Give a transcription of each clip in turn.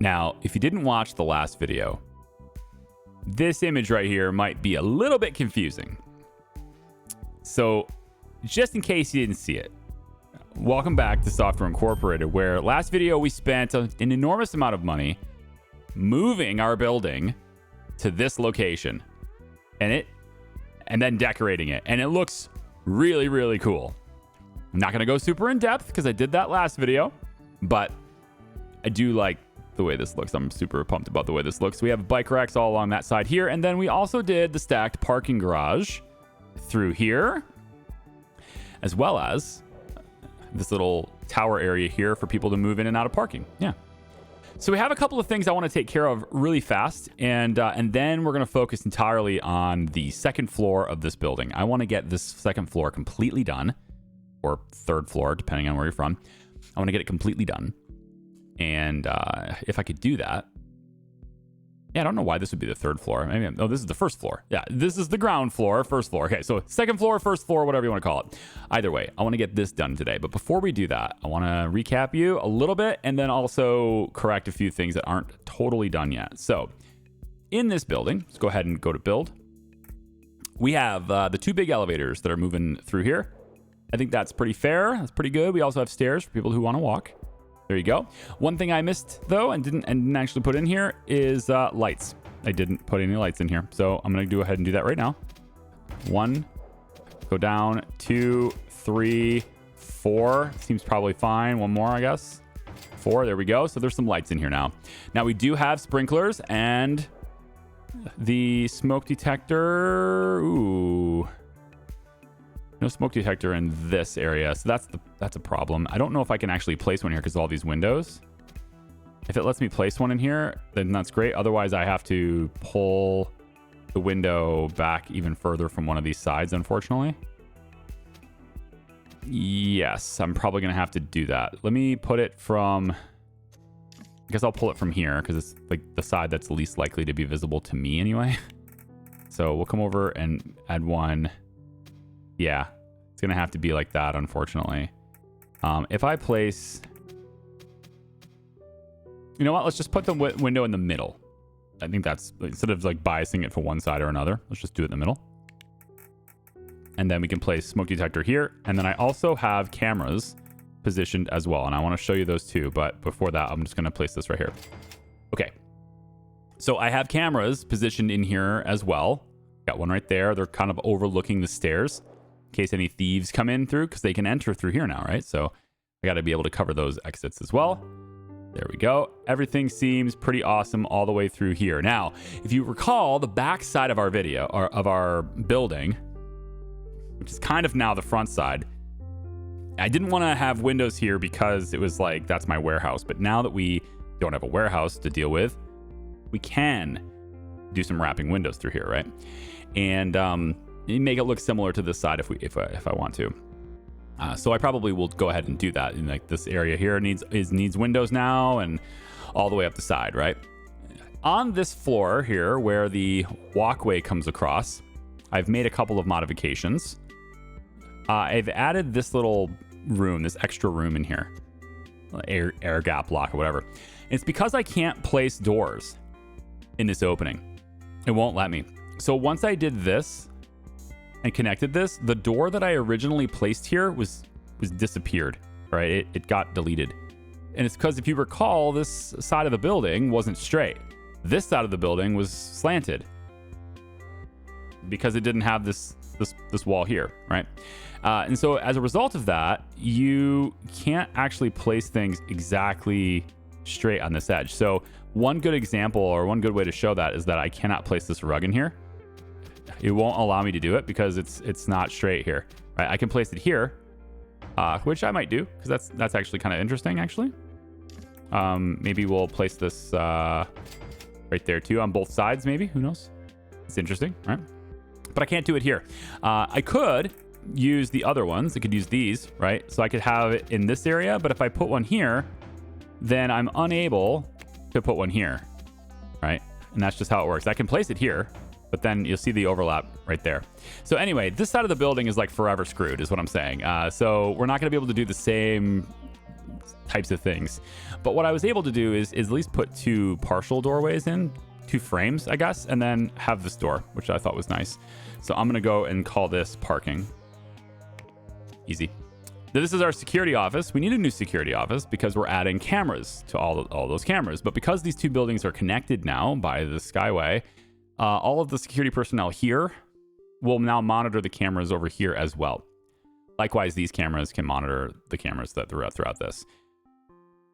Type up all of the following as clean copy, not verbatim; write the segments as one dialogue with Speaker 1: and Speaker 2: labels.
Speaker 1: Now, if you didn't watch the last video, this image right here might be a little bit confusing. So just in case you didn't see it, welcome back to Software Incorporated, where last video we spent an enormous amount of money moving our building to this location and then decorating it. And it looks really, really cool. I'm not going to go super in depth because I did that last video, but I do like the way this looks. I'm super pumped about the way this looks. We have bike racks all along that side here. And then we also did the stacked parking garage through here, as well as this little tower area here for people to move in and out of parking. Yeah. So we have a couple of things I want to take care of really fast, and then we're going to focus entirely on the second floor of this building. I want to get this second floor completely done, or third floor, depending on where you're from. I want to get it completely done. And if I could do that, yeah, I don't know why this would be the third floor. Maybe, this is the first floor. Yeah, this is the ground floor, first floor. Okay, so second floor, first floor, whatever you want to call it. Either way, I want to get this done today. But before we do that, I want to recap you a little bit and then also correct a few things that aren't totally done yet. So in this building, let's go ahead and go to build. We have the two big elevators that are moving through here. I think that's pretty fair. That's pretty good. We also have stairs for people who want to walk. There you go. One thing I missed though and didn't actually put in here is lights. I didn't put any lights in here, so I'm gonna go ahead and do that right now. 1, go down, 2, 3, 4. Seems probably fine. One more, I guess. 4. There we go. So there's some lights in here now. Now we do have sprinklers and the smoke detector. Ooh. No smoke detector in this area, so that's a problem. I don't know if I can actually place one here because of all these windows. If it lets me place one in here, then that's great. Otherwise, I have to pull the window back even further from one of these sides, unfortunately. Yes, I'm probably going to have to do that. Let me put it from... I guess I'll pull it from here because it's like the side that's least likely to be visible to me anyway. So we'll come over and add one. Yeah, it's going to have to be like that, unfortunately. If I place... You know what? Let's just put the window in the middle. I think that's... Instead of like biasing it for one side or another, let's just do it in the middle. And then we can place smoke detector here. And then I also have cameras positioned as well. And I want to show you those too. But before that, I'm just going to place this right here. Okay. So I have cameras positioned in here as well. Got one right there. They're kind of overlooking the stairs in case any thieves come in through, because they can enter through here now, right? So I got to be able to cover those exits as well. There we go. Everything seems pretty awesome all the way through here. Now, if you recall, the back side of our video, or of our building, which is kind of now the front side, I didn't want to have windows here because it was like, that's my warehouse. But now that we don't have a warehouse to deal with, we can do some wrapping windows through here, right? And make it look similar to this side if I want to. So I probably will go ahead and do that. And like this area here needs windows now, and all the way up the side, right? On this floor here, where the walkway comes across, I've made a couple of modifications. I've added this little room, this extra room in here, air gap lock or whatever. It's because I can't place doors in this opening. It won't let me. So once I did this and connected this, the door that I originally placed here was disappeared, right? It got deleted. And it's because if you recall, this side of the building wasn't straight. This side of the building was slanted because it didn't have this wall here, right? And so as a result of that, you can't actually place things exactly straight on this edge. So one good example, or one good way to show that, is that I cannot place this rug in here. It won't allow me to do it because it's not straight here, right? I can place it here, which I might do because that's actually kind of interesting, actually. Maybe we'll place this right there too on both sides, maybe. Who knows? It's interesting, right? But I can't do it here. I could use the other ones. I could use these, right? So I could have it in this area, but if I put one here, then I'm unable to put one here, right? And that's just how it works. I can place it here, but then you'll see the overlap right there. So anyway, this side of the building is like forever screwed, is what I'm saying. So we're not going to be able to do the same types of things. But what I was able to do is at least put 2 partial doorways in, 2 frames, I guess, and then have this door, which I thought was nice. So I'm going to go and call this parking. Easy. This is our security office. We need a new security office because we're adding cameras to all those cameras. But because these 2 buildings are connected now by the Skyway, all of the security personnel here will now monitor the cameras over here as well. Likewise, these cameras can monitor the cameras that throughout this.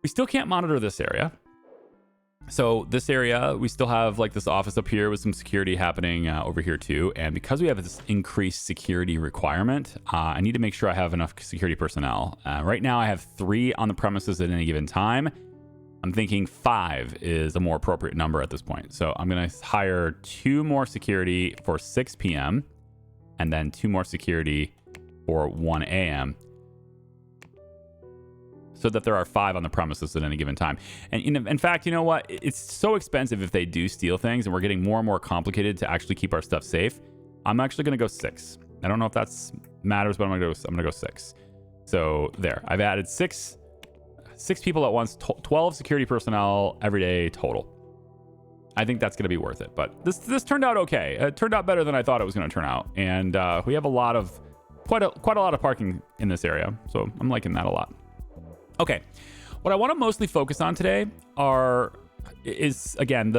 Speaker 1: We still can't monitor this area. So this area, we still have like this office up here with some security happening over here too. And because we have this increased security requirement, I need to make sure I have enough security personnel. Right now I have 3 on the premises at any given time. I'm thinking 5 is a more appropriate number at this point. So I'm going to hire 2 more security for 6 p.m. and then 2 more security for 1 a.m. so that there are 5 on the premises at any given time. And in fact, you know what? It's so expensive if they do steal things, and we're getting more and more complicated to actually keep our stuff safe. I'm actually going to go 6. I don't know if that matters, but I'm going to go 6. So there, I've added 6 people at once, 12 security personnel every day total. I think that's going to be worth it. But this turned out okay. It turned out better than I thought it was going to turn out. And we have quite a lot of parking in this area. So I'm liking that a lot. Okay, what I want to mostly focus on today is again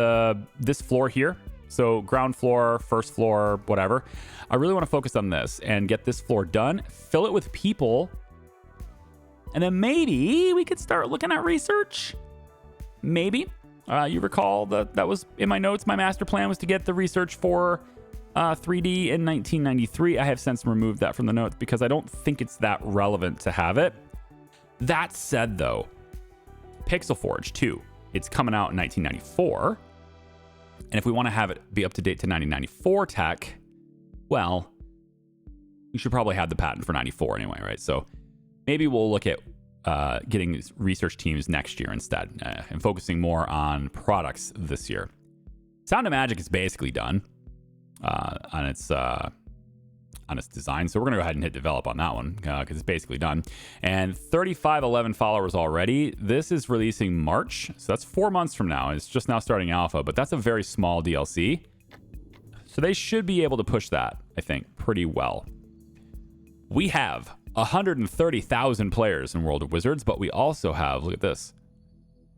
Speaker 1: this floor here. So ground floor, first floor, whatever. I really want to focus on this and get this floor done, fill it with people, and then maybe we could start looking at research. Maybe. You recall that was in my notes. My master plan was to get the research for 3D in 1993. I have since removed that from the notes because I don't think it's that relevant to have it. That said, though, Pixel Forge 2, it's coming out in 1994. And if we want to have it be up to date to 1994 tech, well, you should probably have the patent for 94 anyway, right? So maybe we'll look at getting research teams next year instead and focusing more on products this year. Sound of Magic is basically done on its design. So we're going to go ahead and hit develop on that one because it's basically done. And 3511 followers already. This is releasing March. So that's 4 months from now. It's just now starting alpha, but that's a very small DLC. So they should be able to push that, I think, pretty well. We have 130,000 players in World of Wizards, but we also have, look at this.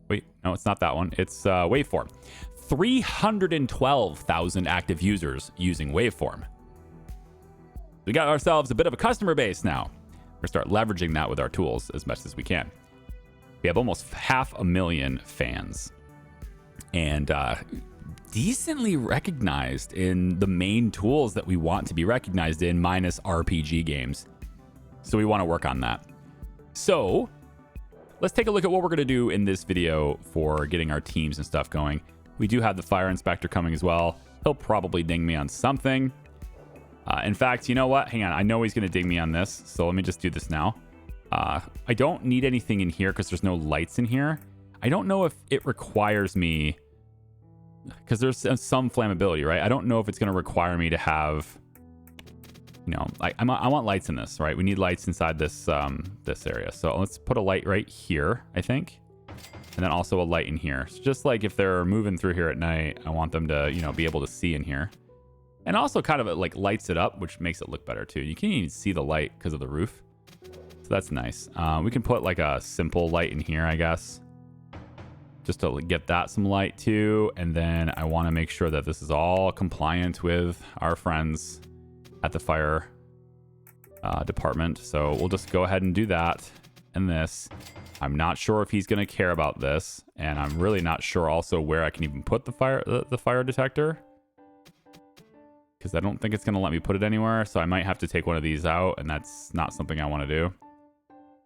Speaker 1: Wait, no, it's not that one. It's Waveform. 312,000 active users using Waveform. We got ourselves a bit of a customer base now. We're going to start leveraging that with our tools as much as we can. We have almost 500,000 fans and decently recognized in the main tools that we want to be recognized in, minus RPG games. So we want to work on that. So let's take a look at what we're going to do in this video for getting our teams and stuff going. We do have the fire inspector coming as well. He'll probably ding me on something. In fact, you know what? Hang on. I know he's going to ding me on this. So let me just do this now. I don't need anything in here because there's no lights in here. I don't know if it requires me, because there's some flammability, right? I don't know if it's going to require me to have, you know, I want lights in this, right? We need lights inside this this area. So let's put a light right here, I think. And then also a light in here. So just like if they're moving through here at night, I want them to, you know, be able to see in here. And also kind of like lights it up, which makes it look better too. You can't even see the light because of the roof. So that's nice. We can put like a simple light in here, I guess, just to get that some light too. And then I want to make sure that this is all compliant with our friends at the fire department. So we'll just go ahead and do that. And this, I'm not sure if he's going to care about this. And I'm really not sure also where I can even put the fire detector, because I don't think it's going to let me put it anywhere. So I might have to take one of these out, and that's not something I want to do.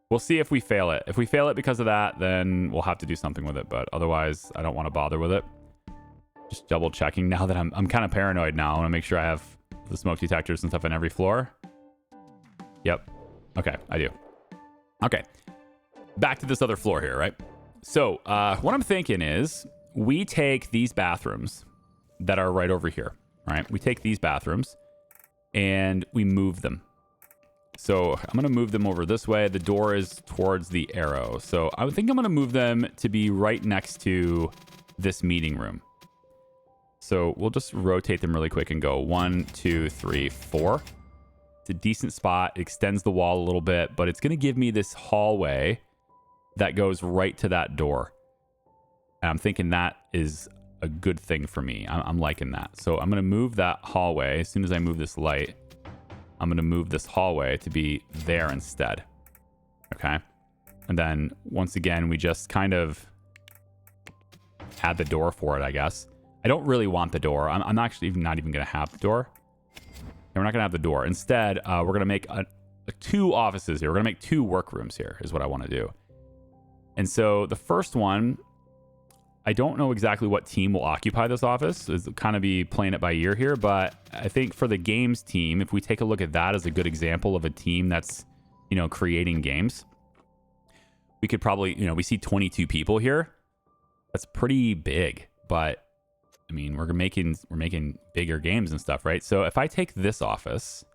Speaker 1: We'll see if we fail it. If we fail it because of that, then we'll have to do something with it. But otherwise, I don't want to bother with it. Just double checking now that I'm kind of paranoid now. I want to make sure I have the smoke detectors and stuff on every floor. Yep. Okay, I do. Okay. Back to this other floor here, right? So what I'm thinking is we take these bathrooms that are right over here. Right, we take these bathrooms and we move them. So I'm going to move them over this way. The door is towards the arrow. So I think I'm going to move them to be right next to this meeting room. So we'll just rotate them really quick and go 1, 2, 3, 4. It's a decent spot. It extends the wall a little bit, but it's going to give me this hallway that goes right to that door. And I'm thinking that is a good thing for me. I'm liking that. So I'm going to move that hallway. As soon as I move this light, I'm going to move this hallway to be there instead. Okay. And then once again, we just kind of add the door for it, I guess. I don't really want the door. I'm actually not even going to have the door. And we're not going to have the door. Instead, we're going to make two offices here. We're going to make 2 workrooms here is what I want to do. And so the first one, I don't know exactly what team will occupy this office. It's kind of be playing it by ear here. But I think for the games team, if we take a look at that as a good example of a team that's, you know, creating games, we could probably, you know, we see 22 people here. That's pretty big. But I mean, we're making bigger games and stuff, right? So if I take this office,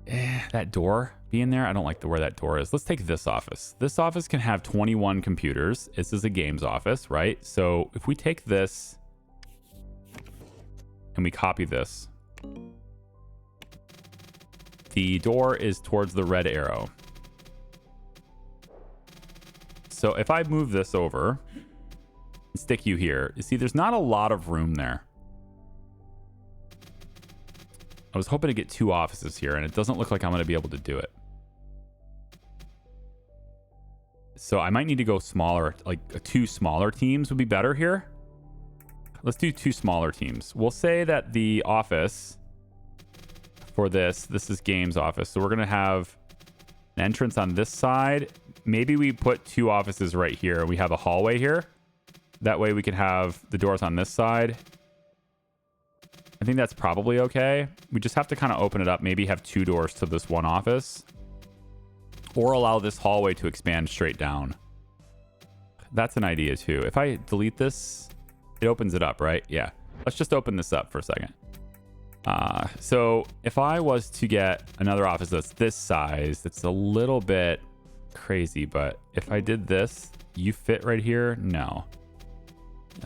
Speaker 1: that door being there, I don't like where that door is. Let's take this office. This office can have 21 computers. This is a games office, right? So if we take this and we copy this, the door is towards the red arrow. So if I move this over, stick you here. You see, there's not a lot of room there. I was hoping to get 2 offices here, and it doesn't look like I'm going to be able to do it. So I might need to go smaller, like 2 smaller teams would be better here. Let's do 2 smaller teams. We'll say that the office for this is games office. So we're going to have an entrance on this side. Maybe we put 2 offices right here. We have a hallway here. That way we can have the doors on this side. I think that's probably okay. We just have to kind of open it up. Maybe have 2 doors to this one office. Or allow this hallway to expand straight down. That's an idea too. If I delete this, it opens it up, right? Yeah. Let's just open this up for a second. So if I was to get another office that's this size, it's a little bit crazy. But if I did this, you fit right here? No.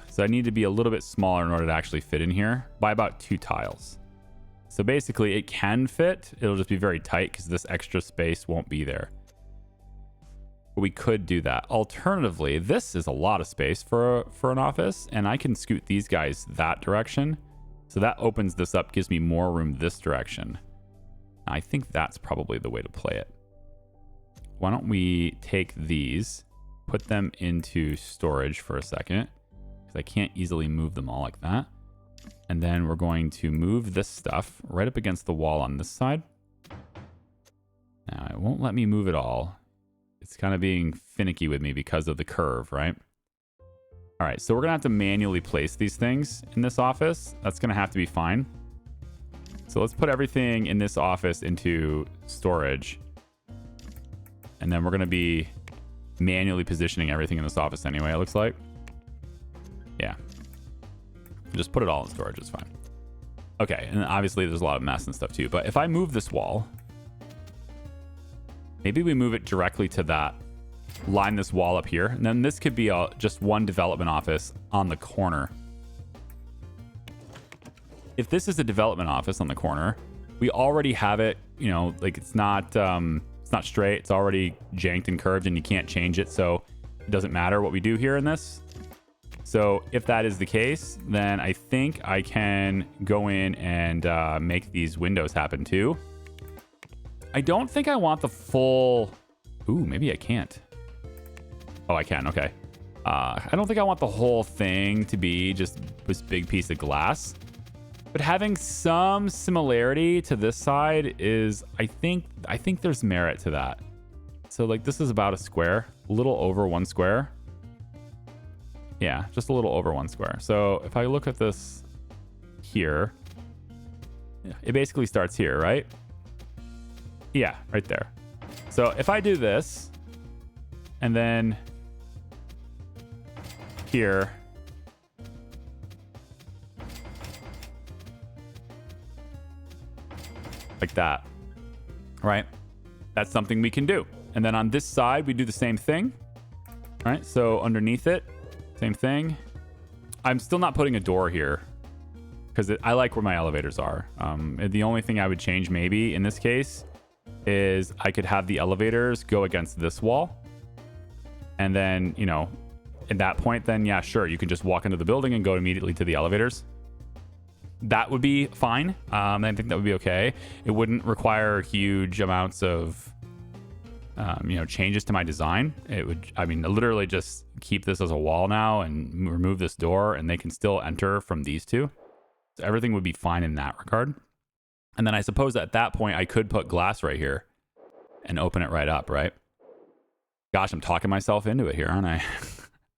Speaker 1: So I need to be a little bit smaller in order to actually fit in here by about 2 tiles. So basically it can fit. It'll just be very tight because this extra space won't be there. But we could do that. Alternatively, this is a lot of space for an office, and I can scoot these guys that direction. So that opens this up, gives me more room this direction. I think that's probably the way to play it. Why don't we take these, put them into storage for a second, because I can't easily move them all like that. And then we're going to move this stuff right up against the wall on this side. Now, it won't let me move it all. It's kind of being finicky with me because of the curve, right? All right, so we're going to have to manually place these things in this office. That's going to have to be fine. So let's put everything in this office into storage. And then we're going to be manually positioning everything in this office anyway, it looks like. Yeah. Just put it all in storage, it's fine. Okay, and obviously there's a lot of mess and stuff too. But if I move this wall, maybe we move it directly to that, line this wall up here. And then this could be just one development office on the corner. If this is a development office on the corner, we already have it, you know, like it's not straight. It's already janked and curved and you can't change it. So it doesn't matter what we do here in this. So if that is the case, then I think I can go in and make these windows happen too. I don't think I want the full... Ooh, maybe I can't. Oh, I can. Okay. I don't think I want the whole thing to be just this big piece of glass. But having some similarity to this side is, I think there's merit to that. So like this is about a square, a little over 1 square. Yeah, just a little over 1 square. So if I look at this here, it basically starts here, right? Yeah, right there. So if I do this, and then here, like that, right? That's something we can do. And then on this side, we do the same thing, right? So underneath it, same thing. I'm still not putting a door here because I like where my elevators are. The only thing I would change maybe in this case is I could have the elevators go against this wall. And then, you know, at that point, then yeah, sure, you can just walk into the building and go immediately to the elevators. That would be fine. I think that would be okay. It wouldn't require huge amounts of, you know, changes to my design. It would, I mean, literally just keep this as a wall now and remove this door, and they can still enter from these two. So everything would be fine in that regard. And then I suppose at that point, I could put glass right here and open it right up, right? Gosh, I'm talking myself into it here, aren't I?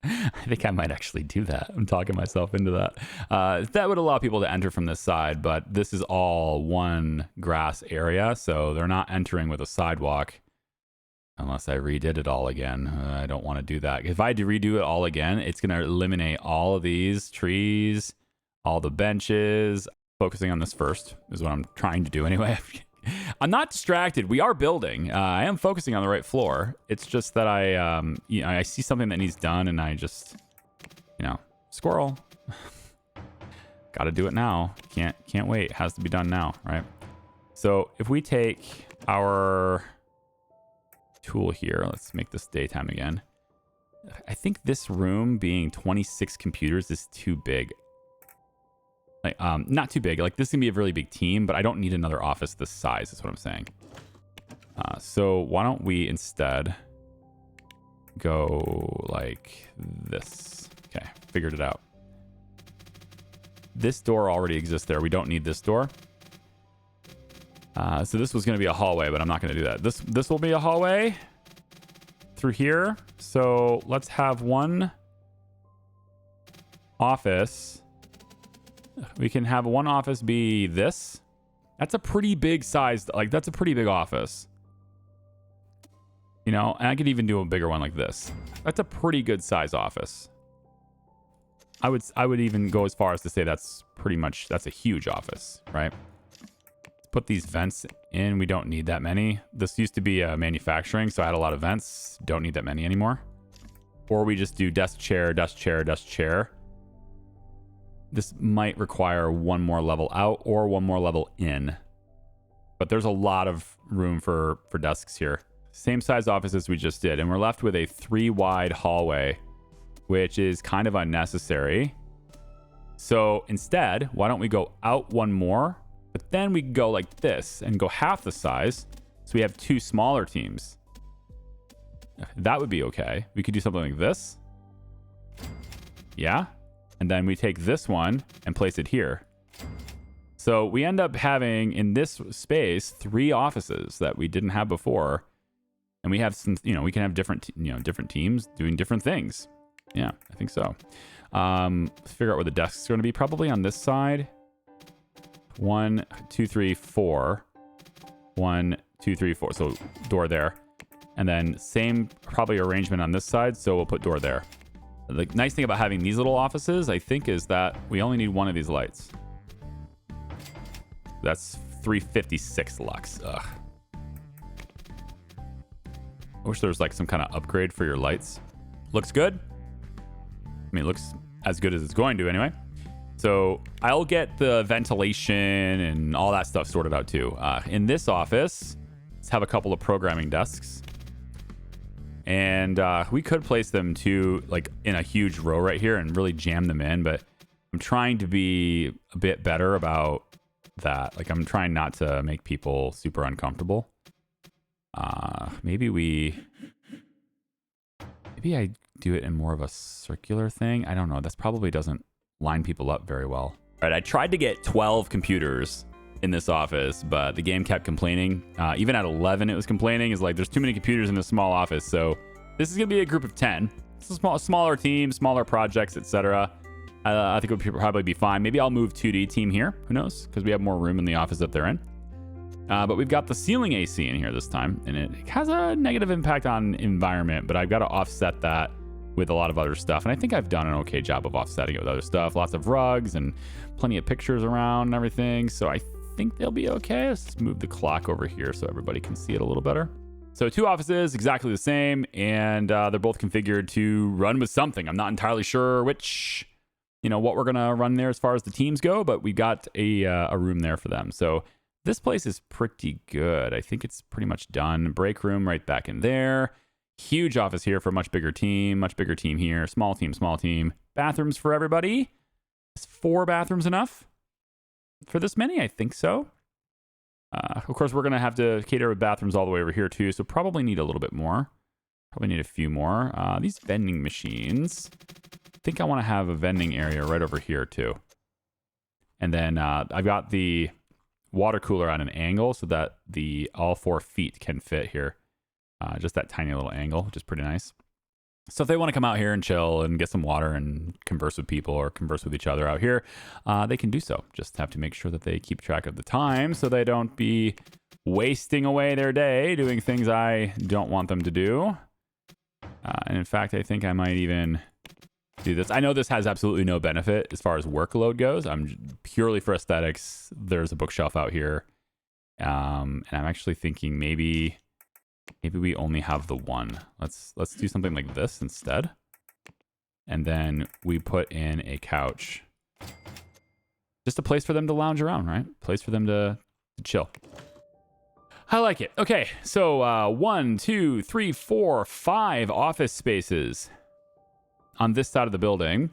Speaker 1: I think I might actually do that. I'm talking myself into that. That would allow people to enter from this side, but this is all one grass area, so they're not entering with a sidewalk unless I redid it all again. I don't want to do that. If I redo it all again, it's going to eliminate all of these trees, all the benches. Focusing on this first is what I'm trying to do anyway. I'm not distracted. We are building. I am focusing on the right floor. It's just that you know, I see something that needs done, and I just, you know, squirrel. Got to do it now. Can't wait. It has to be done now, right? So if we take our tool here, let's make this daytime again. I think this room being 26 computers is too big. Like, not too big. Like, this is gonna be a really big team, but I don't need another office this size, is what I'm saying. So why don't we instead go like this? Okay, figured it out. This door already exists there. We don't need this door. So this was gonna be a hallway, but I'm not gonna do that. This will be a hallway through here. So let's have one office. We can have one office be this. That's a pretty big size. Like, that's a pretty big office. You know, and I could even do a bigger one like this. That's a pretty good size office. I would even go as far as to say that's a huge office, right? Let's put these vents in. We don't need that many. This used to be manufacturing, so I had a lot of vents. Don't need that many anymore. Or we just do desk, chair, desk, chair, desk, chair. This might require one more level out or one more level in. But there's a lot of room for desks here. Same size office as we just did. And we're left with a 3-wide hallway, which is kind of unnecessary. So instead, why don't we go out one more? But then we go like this and go half the size. So we have 2 smaller teams. That would be okay. We could do something like this. Yeah. And then we take this one and place it here. So we end up having in this space 3 offices that we didn't have before. And we have some, you know, we can have different teams doing different things. Yeah, I think so. Let's figure out where the desk's going to be. Probably on this side. 1, 2, 3, 4. 1, 2, 3, 4. So door there. And then same probably arrangement on this side. So we'll put door there. The nice thing about having these little offices, I think, is that we only need one of these lights. That's 356 lux. Ugh. I wish there was like some kind of upgrade for your lights. Looks good. I mean, it looks as good as it's going to anyway. So I'll get the ventilation and all that stuff sorted out too. In this office, let's have a couple of programming desks. And we could place them too, like in a huge row right here and really jam them in. But I'm trying to be a bit better about that. Like, I'm trying not to make people super uncomfortable. Maybe I do it in more of a circular thing. I don't know. That's probably doesn't line people up very well. All right, I tried to get 12 computers in this office, but the game kept complaining. Even at 11, it was complaining. It's like, there's too many computers in this small office. So this is gonna be a group of 10. It's a smaller team, smaller projects, etc. I think it would probably be fine. Maybe I'll move 2D team here. Who knows? Because we have more room in the office that they're in. But we've got the ceiling AC in here this time, and it has a negative impact on environment, but I've got to offset that with a lot of other stuff. And I think I've done an okay job of offsetting it with other stuff. Lots of rugs and plenty of pictures around and everything. So I think they'll be okay. Let's move the clock over here so everybody can see it a little better. So 2 offices, exactly the same, and they're both configured to run with something. I'm not entirely sure which, what we're gonna run there as far as the teams go, but we got a room there for them. So this place is pretty good. I think it's pretty much done. Break room right back in there. Huge office here for a much bigger team here. Small team. Bathrooms for everybody. Is 4 bathrooms enough for this many? I think so. Of course, we're going to have to cater with bathrooms all the way over here, too. So probably need a little bit more. Probably need a few more. These vending machines. I think I want to have a vending area right over here, too. And then I've got the water cooler on an angle so that all 4 feet can fit here. Just that tiny little angle, which is pretty nice. So if they want to come out here and chill and get some water and converse with people or converse with each other out here, they can do so. Just have to make sure that they keep track of the time so they don't be wasting away their day doing things I don't want them to do. And in fact, I think I might even do this. I know this has absolutely no benefit as far as workload goes. I'm purely for aesthetics. There's a bookshelf out here. And I'm actually thinking maybe we only have the one. Let's do something like this instead. And then we put in a couch. Just a place for them to lounge around, right? Place for them to chill. I like it. Okay, so 1, 2, 3, 4, 5 office spaces on this side of the building.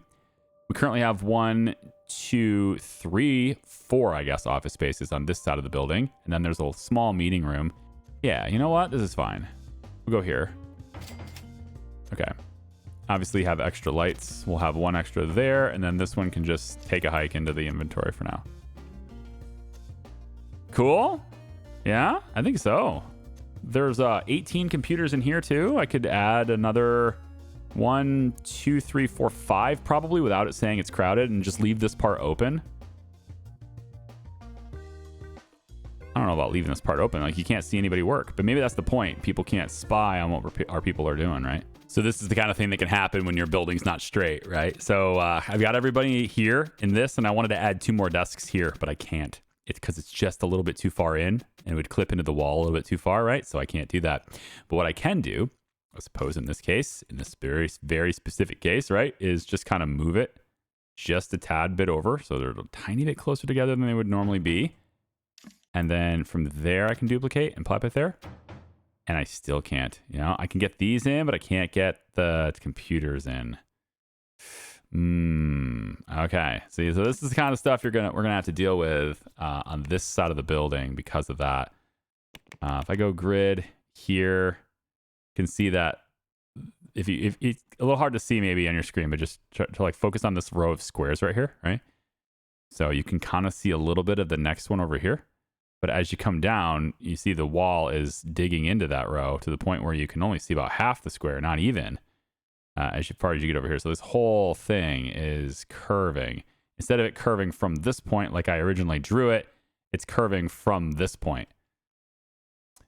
Speaker 1: We currently have 1, 2, 3, 4, I guess, office spaces on this side of the building. And then there's a small meeting room. Yeah, you know what? This is fine. We'll go here. Okay. Obviously have extra lights. We'll have 1 extra there, and then this one can just take a hike into the inventory for now. Cool? Yeah, I think so. There's 18 computers in here too. I could add another 1, 2, 3, 4, 5 probably without it saying it's crowded and just leave this part open. I don't know about leaving this part open. Like, you can't see anybody work. But maybe that's the point. People can't spy on what our people are doing, right? So this is the kind of thing that can happen when your building's not straight, right? So I've got everybody here in this, and I wanted to add 2 more desks here, but I can't. It's because it's just a little bit too far in, and it would clip into the wall a little bit too far, right? So I can't do that. But what I can do, I suppose in this case, in this very, very specific case, right, is just kind of move it just a tad bit over. So they're a tiny bit closer together than they would normally be. And then from there, I can duplicate and plop it there. And I still can't. I can get these in, but I can't get the computers in. Okay. See, so this is the kind of stuff we're gonna have to deal with on this side of the building because of that. If I go grid here, you can see that if it's a little hard to see maybe on your screen, but just try to like focus on this row of squares right here, right? So you can kind of see a little bit of the next one over here. But as you come down, you see the wall is digging into that row to the point where you can only see about half the square, not even, as far as you get over here. So this whole thing is curving. Instead of it curving from this point like I originally drew it, it's curving from this point.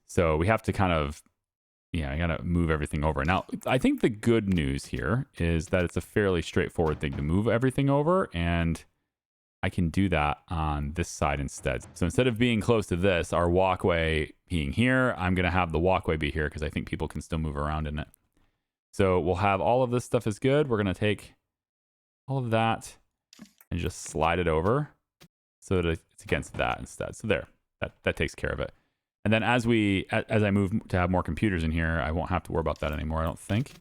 Speaker 1: So we have to kind of, I got to move everything over. Now, I think the good news here is that it's a fairly straightforward thing to move everything over, and I can do that on this side instead. So instead of being close to this, our walkway being here, I'm going to have the walkway be here because I think people can still move around in it. So we'll have all of this stuff is good. We're going to take all of that and just slide it over so that it's against that instead. So there, that takes care of it. And then as I move to have more computers in here, I won't have to worry about that anymore, I don't think.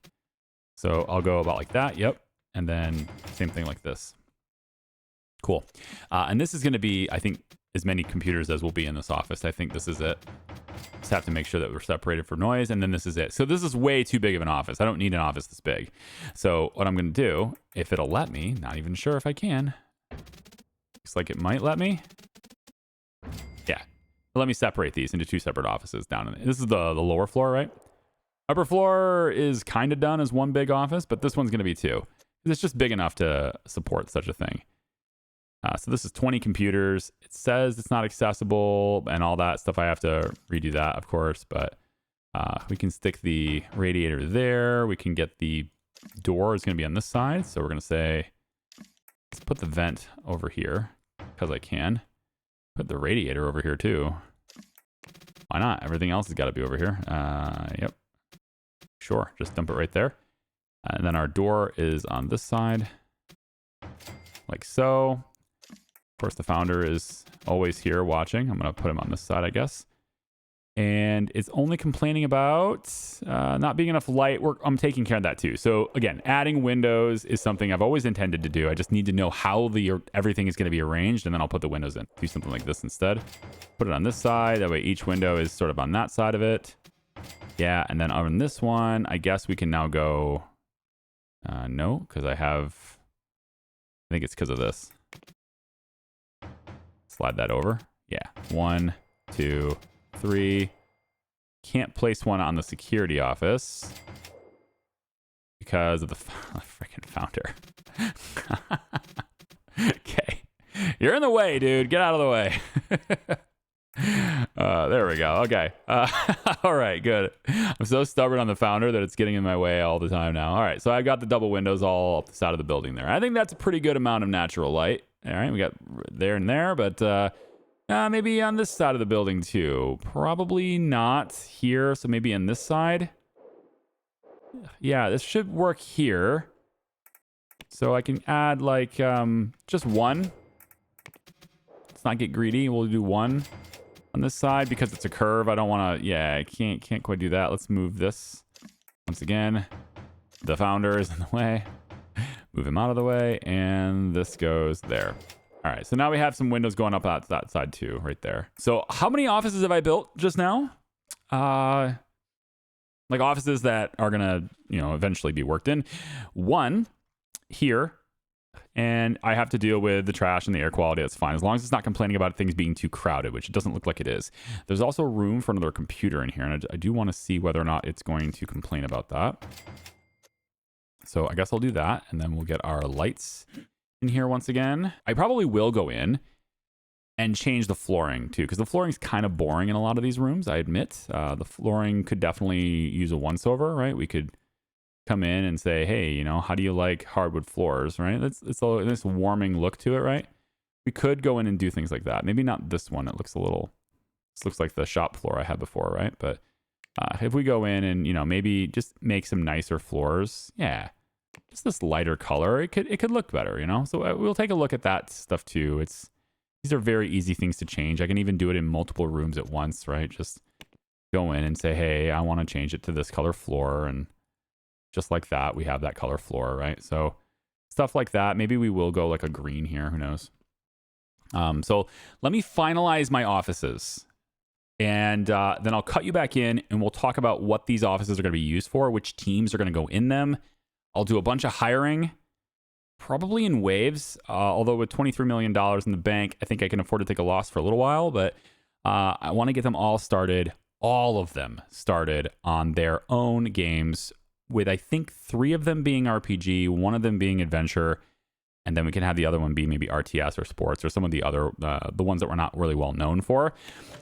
Speaker 1: So I'll go about like that. Yep. And then same thing like this. Cool. And this is going to be, I think, as many computers as will be in this office. I think this is it. Just have to make sure that we're separated for noise, and then this is it. So this is way too big of an office. I don't need an office this big. So what I'm going to do, if it'll let me, not even sure if I can. Looks like it might let me. Yeah. Let me separate these into 2 separate offices down in this is the lower floor, right? Upper floor is kind of done as 1 big office, but this one's going to be 2. It's just big enough to support such a thing. So this is 20 computers. It says it's not accessible and all that stuff. I have to redo that, of course, but we can stick the radiator there. We can get the door is going to be on this side. So we're going to say, let's put the vent over here because I can. Put the radiator over here too. Why not? Everything else has got to be over here. Yep. Sure. Just dump it right there. And then our door is on this side. Like so. Of course, the founder is always here watching. I'm going to put him on this side, I guess. And it's only complaining about not being enough light. I'm taking care of that too. So again, adding windows is something I've always intended to do. I just need to know how everything is going to be arranged, and then I'll put the windows in. Do something like this instead. Put it on this side. That way each window is sort of on that side of it. Yeah, and then on this one, I guess we can now go... no, because I think it's because of this. Slide that over. Yeah, 1, 2, 3. Can't place one on the security office because of the freaking founder. Okay. You're in the way, dude. Get out of the way. There we go. Okay. All right, good. I'm so stubborn on the founder that it's getting in my way all the time now. All right, so I've got the double windows all up the side of the building there. I think that's a pretty good amount of natural light. All right, we got there and there, but maybe on this side of the building too. Probably not here, so maybe on this side. Yeah, this should work here. So I can add like just one. Let's not get greedy. We'll do one on this side because it's a curve. I don't want to, yeah, I can't quite do that. Let's move this. Once again, the founder is in the way. Move him out of the way, and this goes there. All right, so now we have some windows going up that side too, right there. So how many offices have I built just now? Like offices that are gonna, eventually be worked in. One here, and I have to deal with the trash and the air quality. That's fine, as long as it's not complaining about things being too crowded, which it doesn't look like it is. There's also room for another computer in here, and I do want to see whether or not it's going to complain about that. So I guess I'll do that, and then we'll get our lights in here once again. I probably will go in and change the flooring too, because the flooring's kind of boring in a lot of these rooms, I admit. The flooring could definitely use a once-over, right? We could come in and say, hey, how do you like hardwood floors, right? It's a nice warming look to it, right? We could go in and do things like that. Maybe not this one. This looks like the shop floor I had before, right? But if we go in and, maybe just make some nicer floors, yeah, just this lighter color, it could look better, So we'll take a look at that stuff too. These are very easy things to change. I can even do it in multiple rooms at once, right? Just go in and say, hey, I want to change it to this color floor, and just like that, we have that color floor, right? So stuff like that. Maybe we will go like a green here. Who knows? So let me finalize my offices, and then I'll cut you back in, and we'll talk about what these offices are going to be used for, which teams are going to go in them. I'll do a bunch of hiring, probably in waves, although with $23 million in the bank, I think I can afford to take a loss for a little while, but I want to get them all of them started on their own games, with I think 3 of them being RPG, 1 of them being adventure, and then we can have the other one be maybe RTS or sports or some of the other, the ones that we're not really well known for.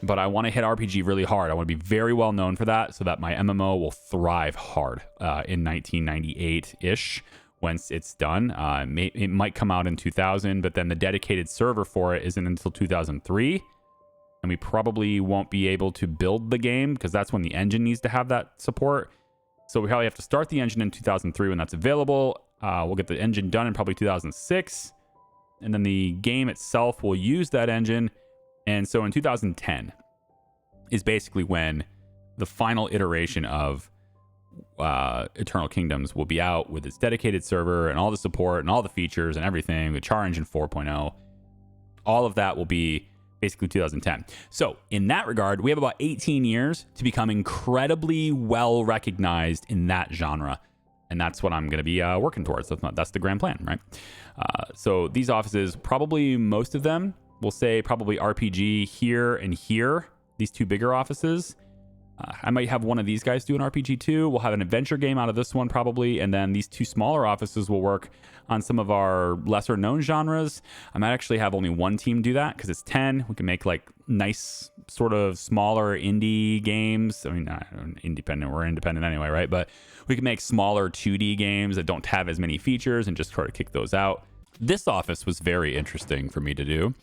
Speaker 1: But I want to hit RPG really hard. I want to be very well known for that, so that my MMO will thrive hard in 1998-ish once it's done. It might come out in 2000, but then the dedicated server for it isn't until 2003. And we probably won't be able to build the game because that's when the engine needs to have that support. So we probably have to start the engine in 2003 when that's available. We'll get the engine done in probably 2006. And then the game itself will use that engine. And so in 2010 is basically when the final iteration of Eternal Kingdoms will be out with its dedicated server and all the support and all the features and everything with Char Engine 4.0. All of that will be basically 2010. So in that regard, we have about 18 years to become incredibly well recognized in that genre. And that's what I'm going to be working towards. That's the grand plan, right? So these offices, probably most of them, will say probably RPG here and here, these 2 bigger offices. I might have one of these guys do an RPG too. We'll have an adventure game out of this one probably. And then these 2 smaller offices will work on some of our lesser known genres. I might actually have only one team do that because it's 10. We can make like nice sort of smaller indie games. I mean, independent, we're independent anyway, right? But we can make smaller 2D games that don't have as many features and just sort of kick those out. This office was very interesting for me to do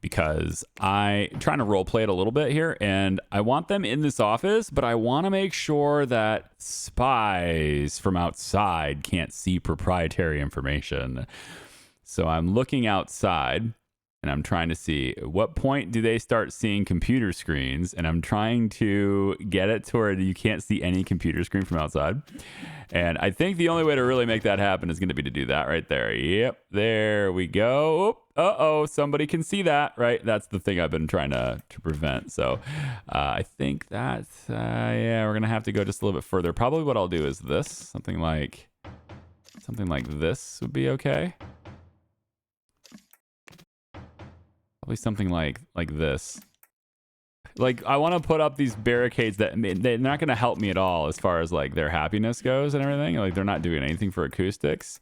Speaker 1: because I'm trying to role play it a little bit here, and I want them in this office, but I want to make sure that spies from outside can't see proprietary information. So I'm looking outside, and I'm trying to see at what point do they start seeing computer screens, and I'm trying to get it to where you can't see any computer screen from outside. And I think the only way to really make that happen is going to be to do that right there. Yep, there we go. Uh-oh, somebody can see that, right? That's the thing I've been trying to prevent. So I think that's, yeah, we're going to have to go just a little bit further. Probably what I'll do is this, something like this would be okay. Probably something like this. Like, I want to put up these barricades that they're not going to help me at all as far as like their happiness goes and everything. Like, they're not doing anything for acoustics.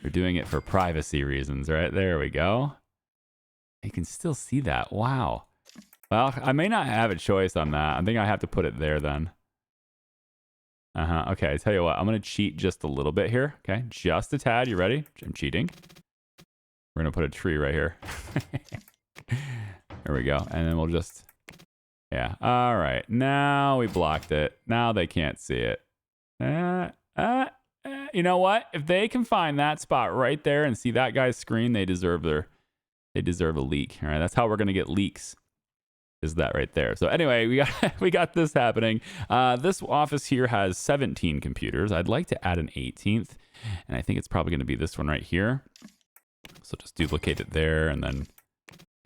Speaker 1: They're doing it for privacy reasons, right? There we go. You can still see that. Wow. Well, I may not have a choice on that. I think I have to put it there then. Okay, I tell you what. I'm going to cheat just a little bit here. Okay, just a tad. You ready? I'm cheating. We're going to put a tree right here. There we go. And then we'll just... Yeah. All right. Now we blocked it. Now they can't see it. You know what? If they can find that spot right there and see that guy's screen, they deserve a leak. All right. That's how we're gonna get leaks. Is that right there? So anyway, we got this happening. This office here has 17 computers. I'd like to add an 18th, and I think it's probably gonna be this one right here. So just duplicate it there, and then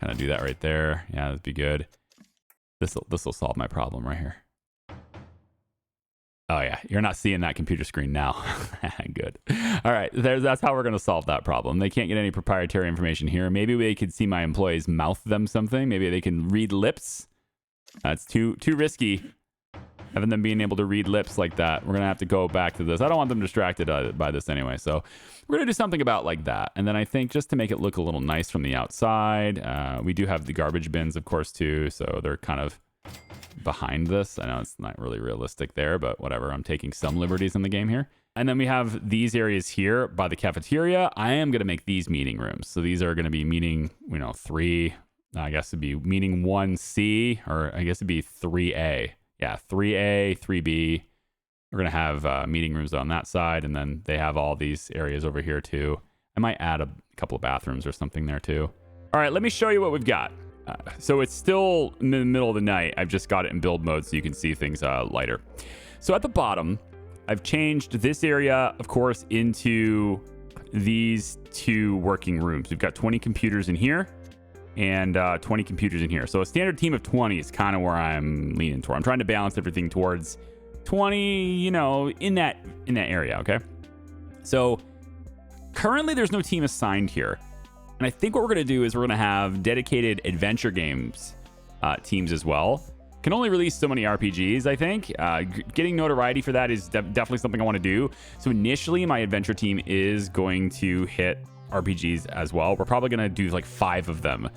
Speaker 1: kind of do that right there. Yeah, that'd be good. This will solve my problem right here. Oh yeah, you're not seeing that computer screen now. Good. All right, that's how we're going to solve that problem. They can't get any proprietary information here. Maybe they could see my employees mouth them something. Maybe they can read lips. That's too risky. Having them being able to read lips like that. We're going to have to go back to this. I don't want them distracted by this anyway. So we're going to do something about like that. And then I think just to make it look a little nice from the outside, we do have the garbage bins, of course, too. So they're kind of behind this. I know it's not really realistic there, but whatever. I'm taking some liberties in the game here. And then we have these areas here by the cafeteria. I am going to make these meeting rooms. So these are going to be meeting, 3, I guess it'd be meeting 1C, or I guess it'd be 3A. Yeah, 3A, 3B. We're going to have meeting rooms on that side, and then they have all these areas over here too. I might add a couple of bathrooms or something there too. All right, let me show you what we've got. So it's still in the middle of the night. I've just got it in build mode so you can see things lighter. So at the bottom, I've changed this area, of course, into these 2 working rooms. We've got 20 computers in here and 20 computers in here. So a standard team of 20 is kind of where I'm leaning toward. I'm trying to balance everything towards 20, in that area, okay? So currently there's no team assigned here. And I think what we're going to do is we're going to have dedicated adventure games teams as well. Can only release so many RPGs, I think. Getting notoriety for that is definitely something I want to do. So initially, my adventure team is going to hit RPGs as well. We're probably going to do like 5 of them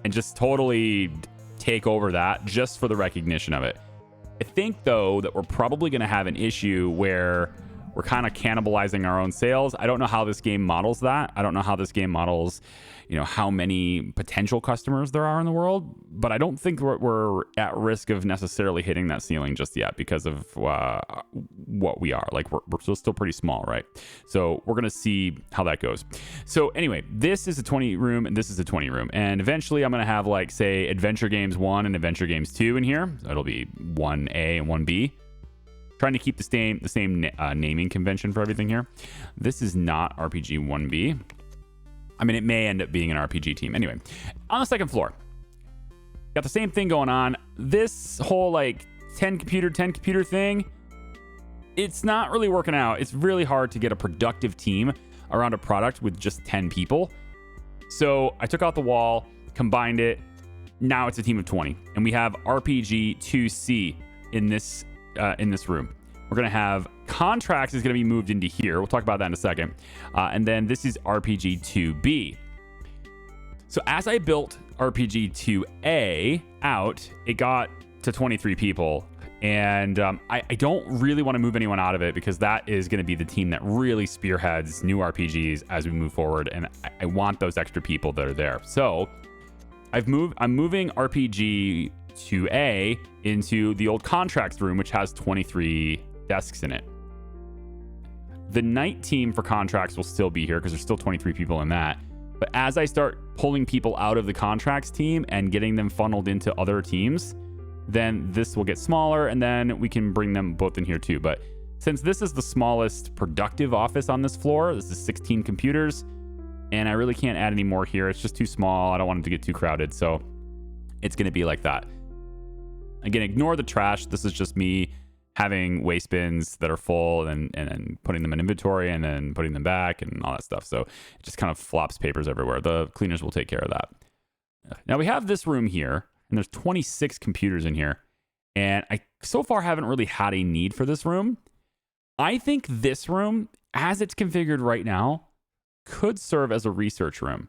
Speaker 1: and just totally take over that just for the recognition of it. I think, though, that we're probably going to have an issue where we're kind of cannibalizing our own sales. I don't know how this game models that. I don't know how this game models, how many potential customers there are in the world. But I don't think we're at risk of necessarily hitting that ceiling just yet because of what we are. Like, we're still pretty small, right? So we're going to see how that goes. So anyway, this is a 20 room and this is a 20 room. And eventually I'm going to have, like, say, Adventure Games 1 and Adventure Games 2 in here. So it'll be 1A and 1B. Trying to keep the same naming convention for everything here. This is not RPG 1B. I mean, it may end up being an RPG team. Anyway, on the second floor, got the same thing going on. This whole like 10 computer thing, it's not really working out. It's really hard to get a productive team around a product with just 10 people. So I took out the wall, combined it. Now it's a team of 20, and we have RPG 2C in this room. We're going to have contracts is going to be moved into here. We'll talk about that in a second. And then this is RPG 2B. So as I built RPG 2A out, it got to 23 people. And I don't really want to move anyone out of it because that is going to be the team that really spearheads new RPGs as we move forward. And I want those extra people that are there. So I'm moving RPG 2A into the old contracts room, which has 23 desks in it. The night team for contracts will still be here because there's still 23 people in that. But as I start pulling people out of the contracts team and getting them funneled into other teams, then this will get smaller, and then we can bring them both in here too. But since this is the smallest productive office on this floor, this is 16 computers, and I really can't add any more here. It's just too small. I don't want it to get too crowded, so it's going to be like that. Again, ignore the trash. This is just me having waste bins that are full and then putting them in inventory and then putting them back and all that stuff. So it just kind of flops papers everywhere. The cleaners will take care of that. Now we have this room here, and there's 26 computers in here. And I so far haven't really had a need for this room. I think this room, as it's configured right now, could serve as a research room.